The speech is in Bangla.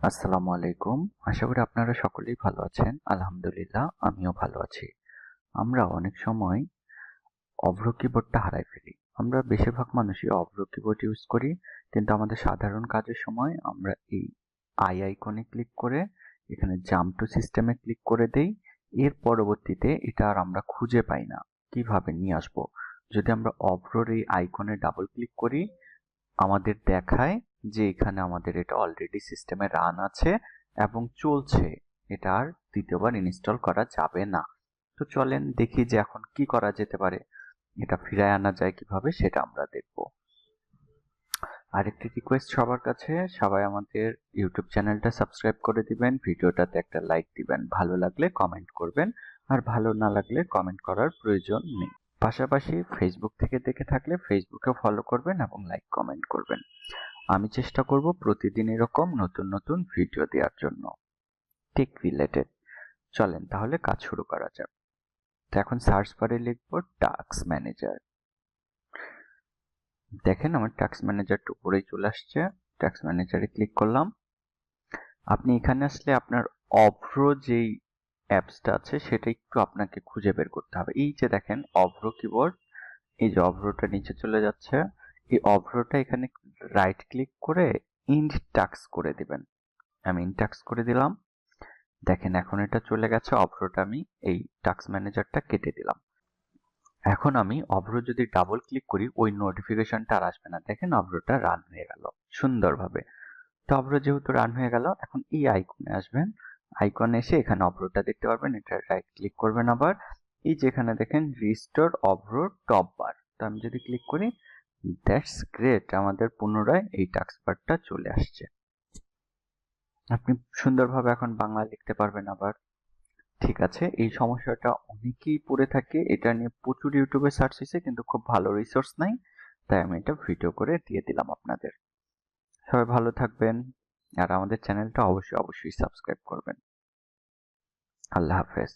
আসসালামু আলাইকুম। আশা করি আপনারা সকলেই ভালো আছেন। আলহামদুলিল্লাহ আমিও ভালো আছি। আমরা অনেক সময় অভ্র কিবোর্ডটা হারাই ফেলি। আমরা বেশিরভাগ মানুষই অভ্র কিবোর্ড ইউজ করি, কিন্তু আমাদের সাধারণ কাজের সময় আমরা এই আই আইকনে ক্লিক করে এখানে জাম্প টু সিস্টেমে ক্লিক করে দেই। এর পরবর্তীতে এটা আর আমরা খুঁজে পাই না। কিভাবে নিয়ে আসবো? যদি আমরা অভ্রর এই আইকনে ডাবল ক্লিক করি, আমাদের দেখায় যে এখানে আমাদের এটা অলরেডি সিস্টেমে রান আছে এবং চলছে। এটা আর দ্বিতীয়বার ইনস্টল করা যাবে না। তো চলেন দেখি যে এখন কি করা যেতে পারে। এটা ফিরায় আনা যায় কিভাবে সেটা আমরা দেখব। আরেকটি রিকোয়েস্ট সবার কাছে, সবাই আমাদের ইউটিউব চ্যানেলটা সাবস্ক্রাইব করে দিবেন, ভিডিওটাতে একটা লাইক দিবেন, ভালো লাগলে কমেন্ট করবেন, আর ভালো না লাগলে কমেন্ট করার প্রয়োজন নেই। পাশাপাশি ফেসবুক থেকে দেখে থাকলে ফেসবুকে ফলো করবেন এবং লাইক কমেন্ট করবেন। আমি চেষ্টা করব প্রতিদিন এরকম নতুন নতুন ভিডিও দেওয়ার জন্য, টেক রিলেটেড। চলেন তাহলে কাজ শুরু করা যাক। তো এখন সার্চ বারে লিখব টাস্ক ম্যানেজার। দেখেন আমার টাস্ক ম্যানেজারটা উপরেই চলে আসছে। টাস্ক ম্যানেজারে ক্লিক করলাম। আপনি এখানে আসলে আপনার অভ্র যেই অ্যাপসটা আছে সেটা একটু আপনাকে খুঁজে বের করতে হবে। এই যে দেখেন অভ্র কিবোর্ড, এই যে অভ্রটা নিচে চলে যাচ্ছে, এই অভ্রটা এখানে রাইট ক্লিক করে ইন্ড টাস্ক করে দিবেন। আমি ইন্ড টাস্ক করে দিলাম। দেখেন এখন এটা চলে গেছে। অভ্রটা আমি এই টাস্ক ম্যানেজারটা কেটে দিলাম। এখন আমি অভ্র যদি ডাবল ক্লিক করি ওই নোটিফিকেশনটা আর আসবে না। দেখেন অভ্রটা রান হয়ে গেল সুন্দরভাবে। তো অভ্র যেহেতু রান হয়ে গেল, এখন এই আইকনে আসবেন। আইকনে এসে এখানে অভ্রটা দেখতে পারবেন। এটা রাইট ক্লিক করবেন আবার। এই যে এখানে দেখেন রিস্টোর অভ্র টপ বার, তো আমি যদি ক্লিক করি, দ্যাটস গ্রেট, আমাদের পুনরায় এই টাস্ক বারটা চলে আসছে। আপনি সুন্দরভাবে এখন বাংলা লিখতে পারবেন আবার। ঠিক আছে, এই সমস্যাটা অনেকেই পড়ে থাকে। এটা নিয়ে প্রচুর ইউটিউবে সার্চ হয়েছে, কিন্তু খুব ভালো রিসোর্স নাই, তাই আমি এটা ভিডিও করে দিয়ে দিলাম আপনাদের। সবাই ভালো থাকবেন, আর আমাদের চ্যানেলটা অবশ্যই অবশ্যই সাবস্ক্রাইব করবেন। আল্লাহ হাফেজ।